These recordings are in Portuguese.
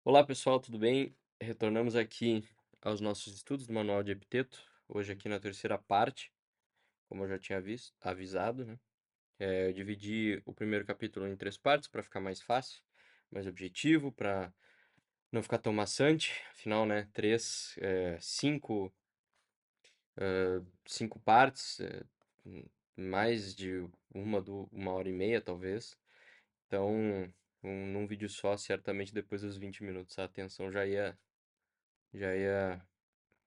Olá pessoal, tudo bem? Retornamos aqui aos nossos estudos do Manual de Epiteto, hoje aqui na terceira parte, como eu já tinha avisado, né? Eu dividi o primeiro capítulo em três partes para ficar mais fácil, mais objetivo, para não ficar tão maçante. Afinal, né, cinco partes, mais de uma hora e meia talvez. Então, num vídeo só, certamente depois dos 20 minutos a atenção já ia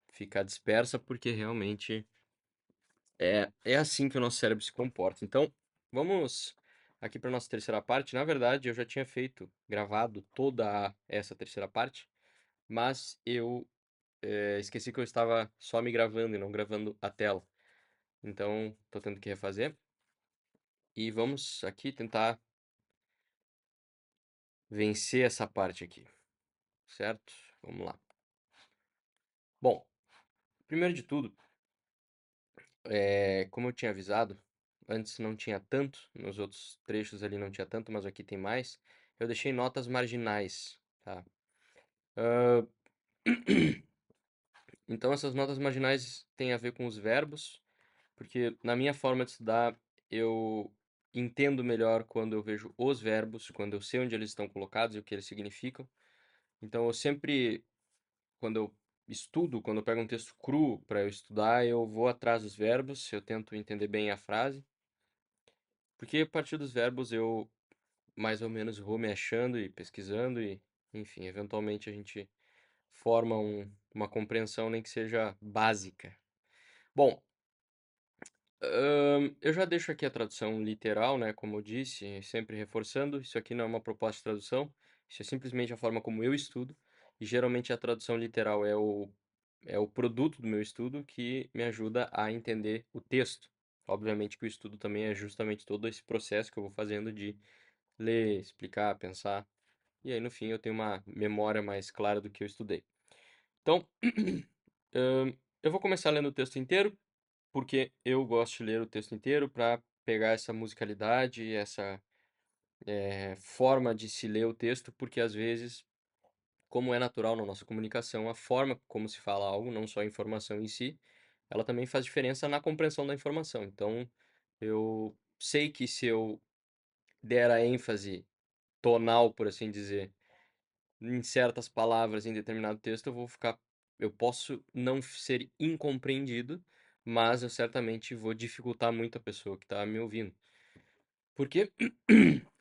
ficar dispersa, porque realmente é assim que o nosso cérebro se comporta. Então, vamos aqui para nossa terceira parte. Na verdade, eu já tinha gravado toda essa terceira parte, mas eu esqueci que eu estava só me gravando e não gravando a tela. Então, estou tendo que refazer. E vamos aqui tentar vencer essa parte aqui, certo? Vamos lá. Bom, primeiro de tudo, como eu tinha avisado, antes não tinha tanto, nos outros trechos ali não tinha tanto, mas aqui tem mais. Eu deixei notas marginais, tá? Hã, Então essas notas marginais têm a ver com os verbos, porque na minha forma de estudar, eu entendo melhor quando eu vejo os verbos, quando eu sei onde eles estão colocados e o que eles significam. Então eu sempre, quando eu quando eu pego um texto cru para eu estudar, eu vou atrás dos verbos, eu tento entender bem a frase, porque a partir dos verbos eu mais ou menos vou me achando e pesquisando e, enfim, eventualmente a gente forma uma compreensão, nem que seja básica. Bom, eu já deixo aqui a tradução literal, né, como eu disse, sempre reforçando, isso aqui não é uma proposta de tradução, isso é simplesmente a forma como eu estudo, e geralmente a tradução literal é o produto do meu estudo que me ajuda a entender o texto. Obviamente que o estudo também é justamente todo esse processo que eu vou fazendo de ler, explicar, pensar. E aí, no fim, eu tenho uma memória mais clara do que eu estudei. Então, eu vou começar lendo o texto inteiro, porque eu gosto de ler o texto inteiro para pegar essa musicalidade, essa forma de se ler o texto, porque às vezes, como é natural na nossa comunicação, a forma como se fala algo, não só a informação em si, ela também faz diferença na compreensão da informação. Então, eu sei que se eu der a ênfase tonal, por assim dizer, em certas palavras em determinado texto, eu posso não ser incompreendido, mas eu certamente vou dificultar muito a pessoa que está me ouvindo. Porque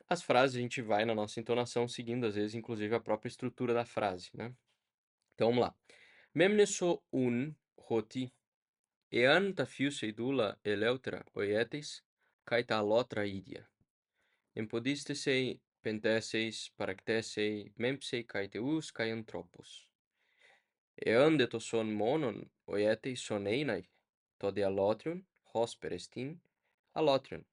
as frases a gente vai na nossa entonação seguindo, às vezes, inclusive a própria estrutura da frase, né? Então vamos lá. Memneso un hoti, ean ta fiuse idula eleutra oietes, kai ta lotra idia. Empodistesei, penteseis, paractesei, mempsei kai teus kai anthropos. Ean de to son monon oietei soneinai, to de alotrion, hosperestin, alotrion.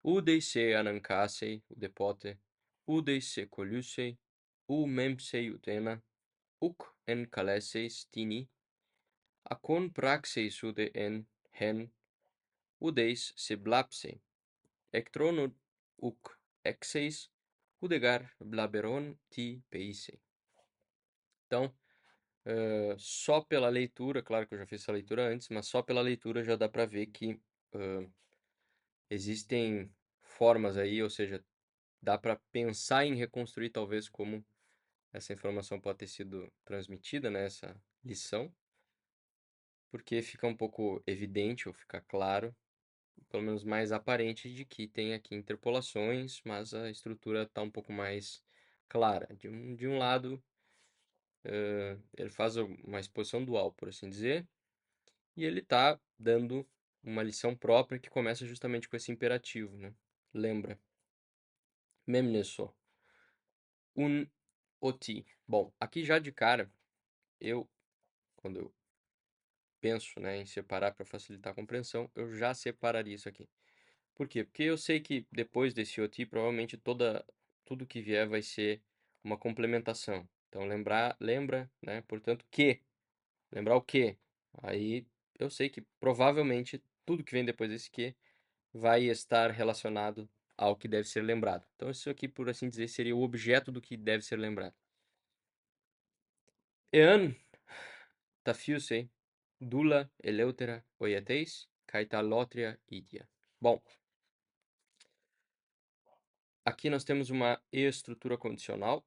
Udei se anancasei, udepote, udei se coliusei, mempsei utena, en caleseis tini, acon praxeis ude en hen, udeis se blapsei, ectrono exeis, udegar blaberon ti peisei. Então, só pela leitura, claro que eu já fiz essa leitura antes, mas só pela leitura já dá para ver que existem formas aí, ou seja, dá para pensar em reconstruir talvez como essa informação pode ter sido transmitida, né, essa lição, porque fica um pouco evidente ou fica claro, pelo menos mais aparente, de que tem aqui interpolações, mas a estrutura está um pouco mais clara. De um lado, ele faz uma exposição dual, por assim dizer, e ele está dando uma lição própria que começa justamente com esse imperativo, né? Lembra. Memneso. Un oti. Bom, aqui já de cara, quando eu penso, né, em separar para facilitar a compreensão, eu já separaria isso aqui. Por quê? Porque eu sei que depois desse oti, provavelmente tudo que vier vai ser uma complementação. Então, lembra, né, portanto, lembrar o que. Aí eu sei que provavelmente tudo que vem depois desse que vai estar relacionado ao que deve ser lembrado. Então, isso aqui, por assim dizer, seria o objeto do que deve ser lembrado. Ean tafiusei, dula eleutera oieteis, kai ta lotria idia. Bom, aqui nós temos uma estrutura condicional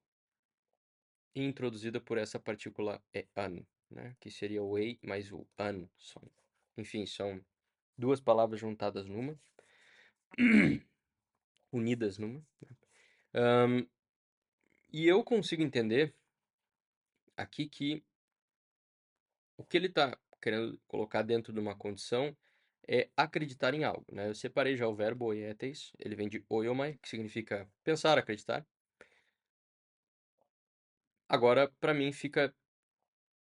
introduzida por essa partícula ean, né? Que seria o ei mais o an. Enfim, são duas palavras juntadas numa, unidas numa. E eu consigo entender aqui que o que ele está querendo colocar dentro de uma condição é acreditar em algo, né? Eu separei já o verbo oietes, ele vem de oiomai, que significa pensar, acreditar. Agora, para mim, fica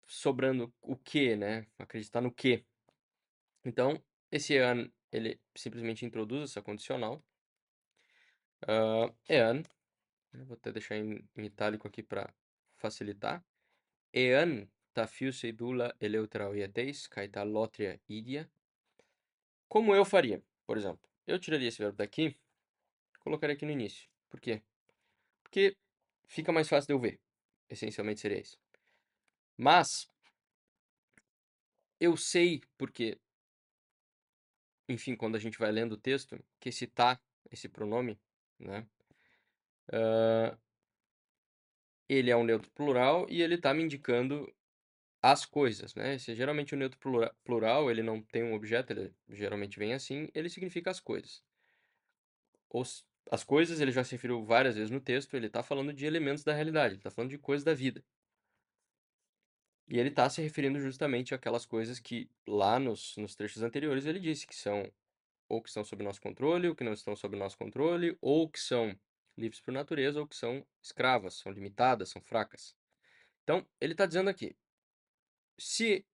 sobrando o que, né? Acreditar no que. Então, esse ean, ele simplesmente introduz essa condicional. Ean, vou até deixar em itálico aqui para facilitar. Ean ta fius edula eleutra oietes, kai ta lotria idia. Como eu faria, por exemplo. Eu tiraria esse verbo daqui, colocaria aqui no início. Por quê? Porque fica mais fácil de eu ver. Essencialmente seria isso. Mas, eu sei porque, enfim, quando a gente vai lendo o texto, que esse tá, esse pronome, né? Ele é um neutro plural e ele está me indicando as coisas, né? Se geralmente o neutro plural, ele não tem um objeto, ele geralmente vem assim, ele significa as coisas. As coisas, ele já se referiu várias vezes no texto, ele está falando de elementos da realidade, ele está falando de coisas da vida. E ele está se referindo justamente àquelas coisas que lá nos trechos anteriores ele disse que são ou que estão sob nosso controle, ou que não estão sob nosso controle, ou que são livres por natureza, ou que são escravas, são limitadas, são fracas. Então, ele está dizendo aqui, se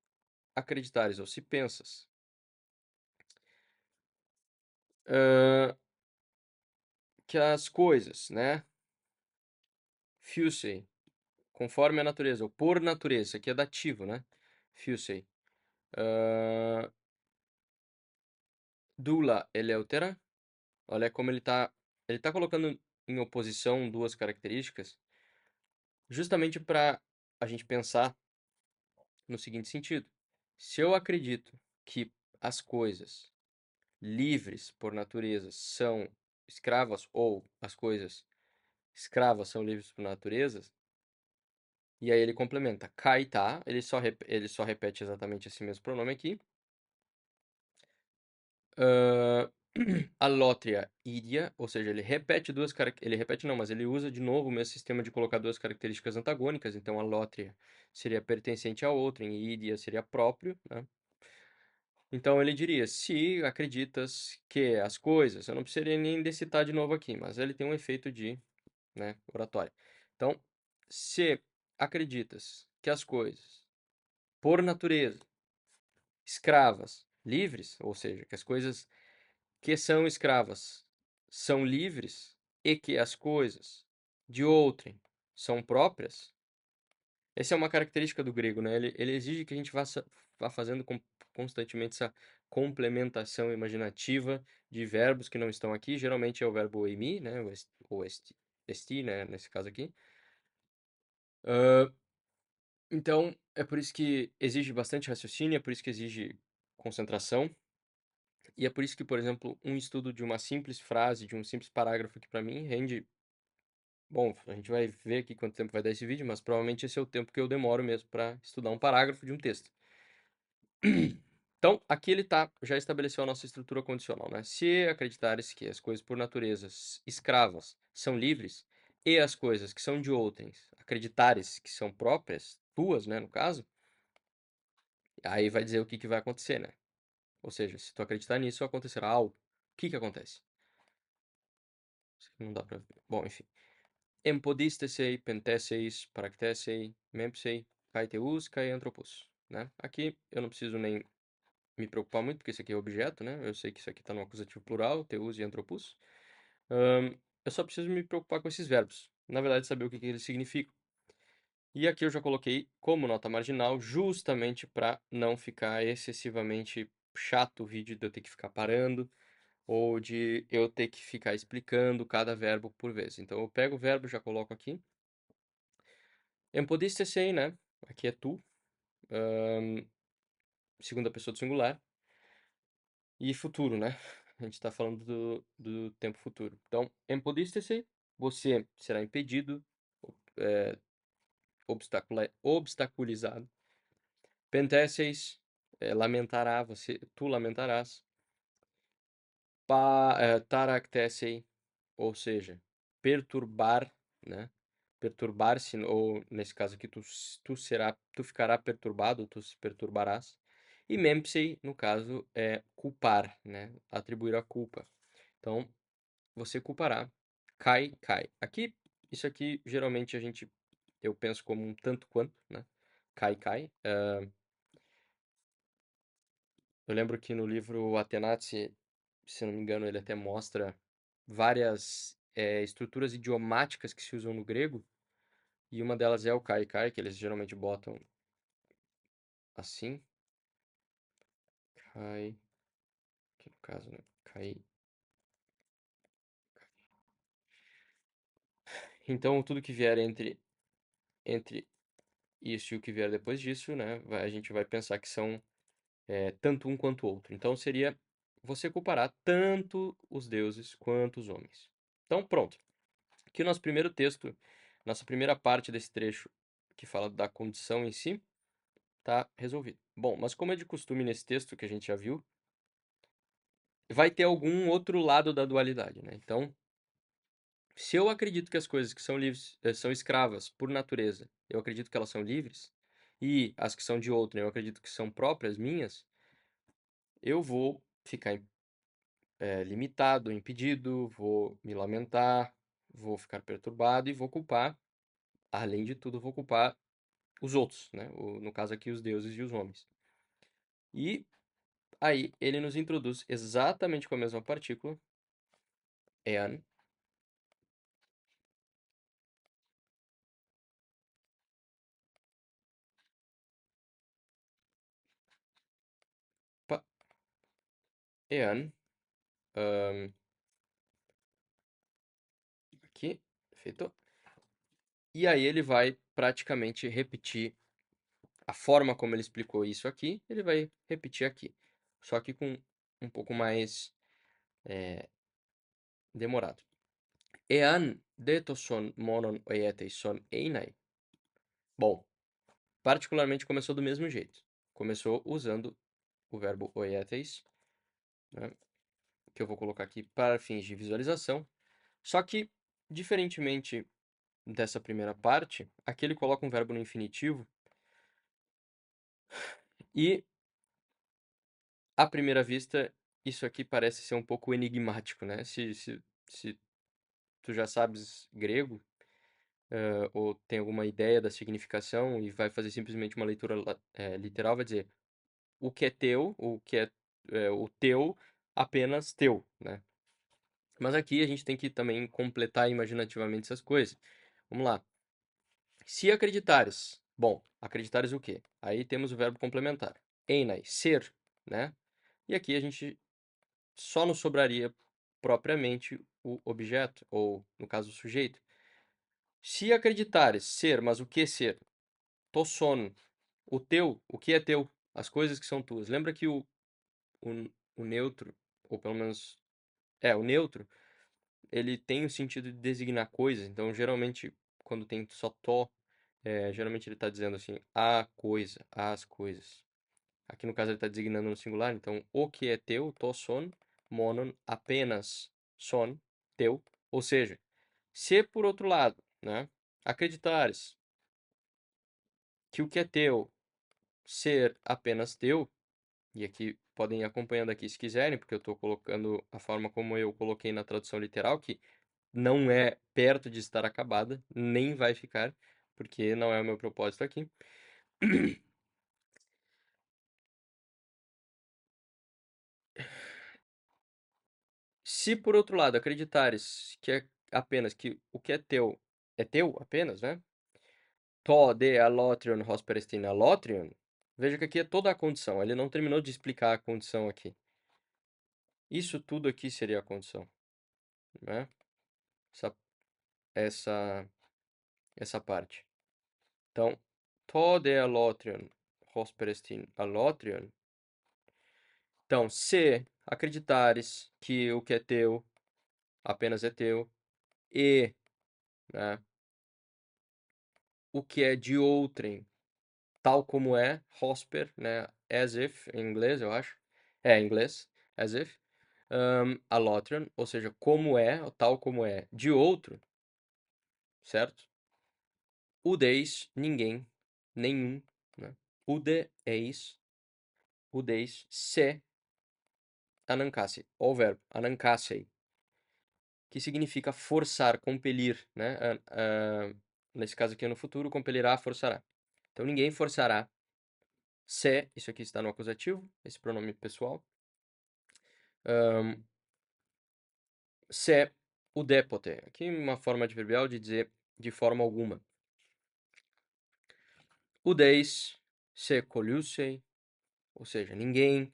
acreditares ou se pensas que as coisas, né, fusei, conforme a natureza, ou por natureza, isso aqui é dativo, né, fusei, dula eleutera, olha como ele tá colocando em oposição duas características, justamente para a gente pensar no seguinte sentido. Se eu acredito que as coisas livres por natureza são escravas, ou as coisas escravas são livres por natureza, e aí ele complementa kaita, ele só repete exatamente esse mesmo pronome aqui. Allotria idia, ou seja, ele repete duas ele repete não, mas ele usa de novo o mesmo sistema de colocar duas características antagônicas, então allotria seria pertencente a outrem e idia seria próprio, né? Então ele diria, se acreditas que as coisas, eu não precisaria nem citar de novo aqui, mas ele tem um efeito de, né, oratória. Então, se acreditas que as coisas, por natureza, escravas, livres, ou seja, que as coisas que são escravas são livres e que as coisas de outrem são próprias, essa é uma característica do grego, né? Ele exige que a gente vá fazendo constantemente essa complementação imaginativa de verbos que não estão aqui. Geralmente é o verbo emi, né? Ou esti, né? Nesse caso aqui. Então, é por isso que exige bastante raciocínio, é por isso que exige concentração. E é por isso que, por exemplo, um estudo de uma simples frase, de um simples parágrafo que para mim rende. Bom, a gente vai ver aqui quanto tempo vai dar esse vídeo, mas provavelmente esse é o tempo que eu demoro mesmo para estudar um parágrafo de um texto. Então, aqui ele já estabeleceu a nossa estrutura condicional, né? Se acreditares que as coisas por natureza escravas são livres, e as coisas que são de outrens acreditares que são próprias, tuas, né, no caso, aí vai dizer o que vai acontecer, né? Ou seja, se tu acreditar nisso, acontecerá algo. O que acontece? Não dá pra ver. Bom, enfim. Empodistesei, pentesseis, paractesei, mempsei, kai teus, kai anthropos, né? Aqui eu não preciso nem me preocupar muito, porque isso aqui é objeto, né? Eu sei que isso aqui está no acusativo plural, teus e anthropos. Eu só preciso me preocupar com esses verbos. Na verdade, saber o que eles significam. E aqui eu já coloquei como nota marginal, justamente para não ficar excessivamente chato o vídeo de eu ter que ficar parando, ou de eu ter que ficar explicando cada verbo por vez. Então eu pego o verbo, já coloco aqui. Empodistesei, né? aqui é tu, segunda pessoa do singular, e futuro, né? A gente está falando do tempo futuro. Então, empodístese, você será impedido, obstaculizado. Penteces, lamentará, tu lamentarás. Taractecei, ou seja, perturbar, né? Perturbar-se, ou nesse caso aqui, tu ficará perturbado, tu se perturbarás. E mempsei, no caso, é culpar, né? Atribuir a culpa. Então, você culpará. Cai, cai. Aqui, isso aqui, geralmente, eu penso como um tanto quanto, né? Cai, cai. Eu lembro que no livro Atenazi, se não me engano, ele até mostra várias estruturas idiomáticas que se usam no grego, e uma delas é o kai kai, que eles geralmente botam assim. Kai, que no caso, né? Kai. Então, tudo que vier entre isso e o que vier depois disso, né? A gente vai pensar que são tanto um quanto o outro. Então, seria você culpará tanto os deuses quanto os homens. Então, pronto. Aqui o nosso primeiro texto, nossa primeira parte desse trecho que fala da condição em si, tá resolvido. Bom, mas como é de costume nesse texto que a gente já viu, vai ter algum outro lado da dualidade, né? Então, se eu acredito que as coisas que são livres, são escravas por natureza, eu acredito que elas são livres, e as que são de outrem, eu acredito que são próprias minhas, eu vou ficar limitado, impedido, vou me lamentar, vou ficar perturbado e vou culpar, além de tudo, vou culpar os outros, né? No caso aqui, os deuses e os homens. E aí ele nos introduz exatamente com a mesma partícula, ean, pa, ean, aqui, feito. E aí ele vai praticamente repetir a forma como ele explicou isso aqui, ele vai repetir aqui. Só que com um pouco mais demorado. Ean detoson monon oieteison einai. Bom, particularmente começou do mesmo jeito. Começou usando o verbo oietes, né, que eu vou colocar aqui para fins de visualização. Só que, diferentemente dessa primeira parte, aqui ele coloca um verbo no infinitivo e, à primeira vista, isso aqui parece ser um pouco enigmático, né? Se tu já sabes grego, ou tem alguma ideia da significação e vai fazer simplesmente uma leitura literal, vai dizer o que é teu, o que é o teu, apenas teu, né? Mas aqui a gente tem que também completar imaginativamente essas coisas. Vamos lá. Se acreditares, bom, acreditares o quê? Aí temos o verbo complementar. Einai, ser, né? E aqui a gente só nos sobraria propriamente o objeto, ou no caso o sujeito. Se acreditares ser, mas o que ser? To son, o teu, o que é teu? As coisas que são tuas. Lembra que o neutro, ou pelo menos, o neutro, ele tem o sentido de designar coisas. Então, geralmente, quando tem só to, geralmente ele está dizendo assim, a coisa, as coisas. Aqui no caso ele está designando no singular, então o que é teu, to son, monon, apenas son, teu. Ou seja, se por outro lado, né, acreditares que o que é teu ser apenas teu, e aqui podem ir acompanhando aqui se quiserem, porque eu estou colocando a forma como eu coloquei na tradução literal, que não é perto de estar acabada, nem vai ficar, porque não é o meu propósito aqui. Se por outro lado acreditares que é apenas que o que é teu apenas, né? To de alotrion hosperestin alotrion, veja que aqui é toda a condição, ele não terminou de explicar a condição aqui. Isso tudo aqui seria a condição, né? Essa, essa parte. Então, tode alotrion, hosperestin alotrion. Então, se acreditares que o que é teu apenas é teu, e, né, o que é de outrem, tal como é, hosper, né, as if, em inglês, eu acho. Em inglês, as if. Alotrion, ou seja, como é, ou tal como é, de outro, certo? Udeis, ninguém, nenhum, né? Udeis, se, anancase, o verbo, anancasei, que significa forçar, compelir, né? Nesse caso aqui no futuro, compelirá, forçará. Então ninguém forçará se, isso aqui está no acusativo, esse pronome pessoal, se udepote, aqui uma forma adverbial de dizer de forma alguma. Udeis, se coliusei, ou seja, ninguém,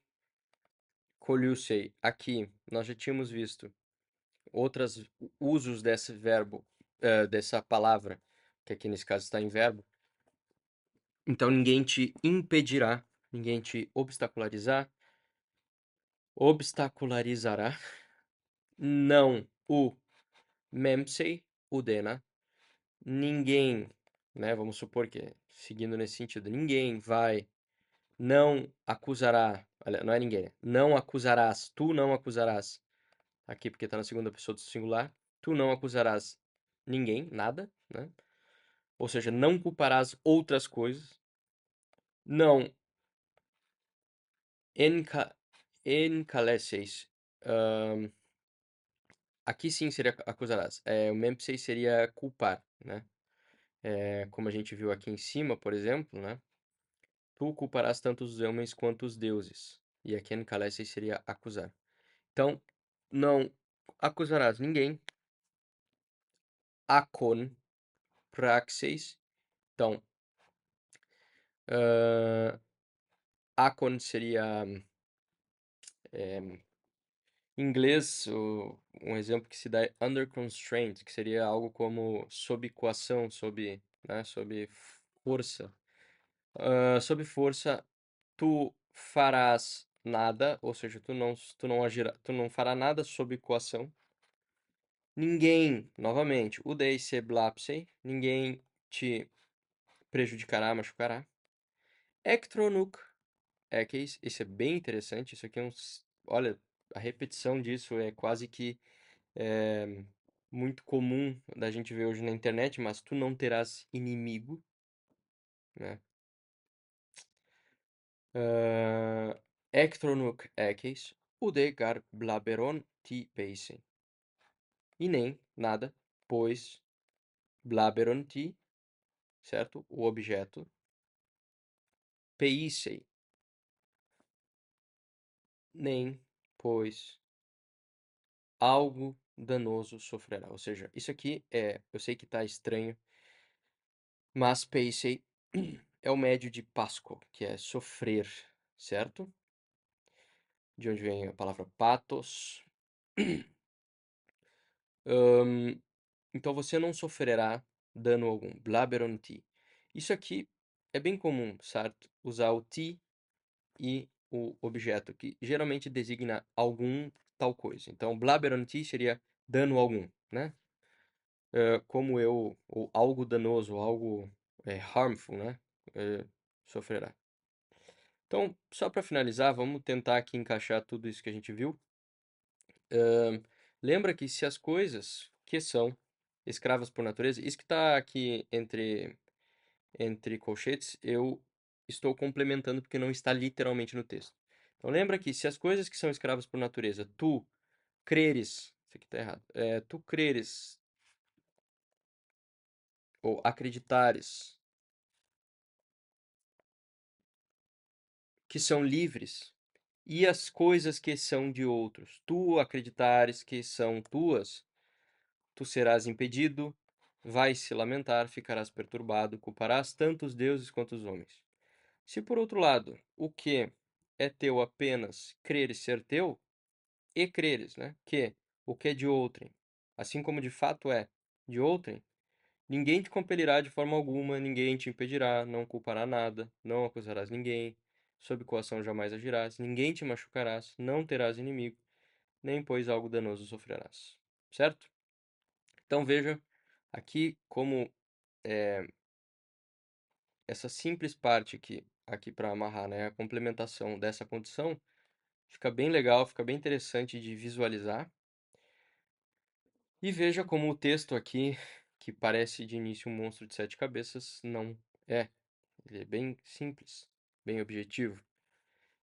coliusei, aqui nós já tínhamos visto outros usos desse verbo, dessa palavra, que aqui nesse caso está em verbo. Então ninguém te impedirá, ninguém te obstacularizará, não o memsei, udena, ninguém, né, vamos supor que, seguindo nesse sentido, ninguém vai, não acusará, não é ninguém, não acusarás, tu não acusarás, aqui porque está na segunda pessoa do singular, tu não acusarás ninguém, nada, né? Ou seja, não culparás outras coisas, não encaleceis, aqui sim seria acusarás, o mempsei seria culpar, né? Como a gente viu aqui em cima, por exemplo, né? Tu culparás tanto os homens quanto os deuses. E aqui encaleceis seria acusar. Então, não acusarás ninguém. Acon, praxeis. Então, acon seria em inglês, um exemplo que se dá é under constraint, que seria algo como sob coação, sob, né, sob força. Sob força, tu farás nada, ou seja, tu não agirá, tu não fará nada sob coação. Ninguém, novamente, udei se blapsei, ninguém te prejudicará, machucará. Ectronuk, equeis, isso é bem interessante, isso aqui é olha, a repetição disso é quase que muito comum da gente ver hoje na internet, mas tu não terás inimigo, né? Ectronuk equeis, udegar blaberon ti peisen. E nem, nada, pois blaberon ti, certo? O objeto, peisei, nem, pois algo danoso sofrerá. Ou seja, isso aqui eu sei que tá estranho, mas peisei é o médio de pasco, que é sofrer, certo? De onde vem a palavra patos. Então você não sofrerá dano algum. Blaberon ti. Isso aqui é bem comum, certo? Usar o ti e o objeto, que geralmente designa algum tal coisa. Então, blaberon ti seria dano algum, né? Como eu, ou algo danoso, algo harmful, né? Sofrerá. Então, só para finalizar, vamos tentar aqui encaixar tudo isso que a gente viu. Lembra que se as coisas que são escravas por natureza, isso que está aqui entre colchetes, eu estou complementando porque não está literalmente no texto. Então lembra que se as coisas que são escravas por natureza, tu creres, isso aqui está errado, tu creres ou acreditares que são livres, e as coisas que são de outros, tu acreditares que são tuas, tu serás impedido, vais se lamentar, ficarás perturbado, culparás tanto os deuses quanto os homens. Se por outro lado, o que é teu apenas creres ser teu, e creres, né, que o que é de outrem, assim como de fato é de outrem, Ninguém te compelirá de forma alguma, ninguém te impedirá, não culpará nada, não acusarás ninguém, sob coação jamais agirás, ninguém te machucarás, não terás inimigo, nem pois algo danoso sofrerás. Certo? Então veja aqui como essa simples parte aqui para amarrar, né, a complementação dessa condição, fica bem legal, fica bem interessante de visualizar. E veja como o texto aqui, que parece de início um monstro de sete cabeças, não é. Ele é bem simples, bem objetivo.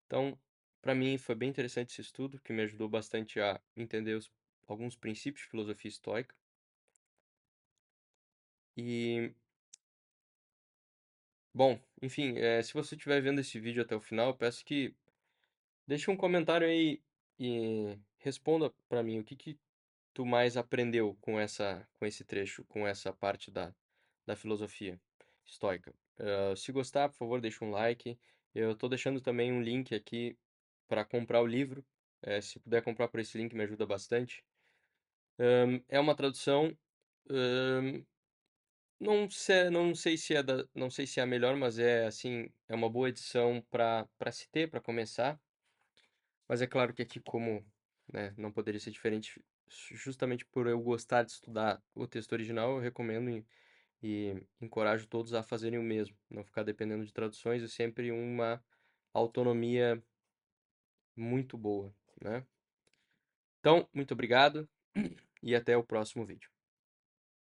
Então, para mim foi bem interessante esse estudo, que me ajudou bastante a entender alguns princípios de filosofia estoica. E, bom, enfim, se você estiver vendo esse vídeo até o final, eu peço que deixe um comentário aí e responda para mim o que tu mais aprendeu com esse trecho, com essa parte da filosofia estoica. Se gostar, por favor, deixa um like. Eu estou deixando também um link aqui para comprar o livro. Se puder comprar por esse link, me ajuda bastante. É uma tradução, ahn, não sei se é a melhor, mas é assim, é uma boa edição para se ter, para começar. Mas é claro que aqui, como, né, não poderia ser diferente, justamente por eu gostar de estudar o texto original, eu recomendo e encorajo todos a fazerem o mesmo, não ficar dependendo de traduções, é sempre uma autonomia muito boa, né? Então, muito obrigado e até o próximo vídeo.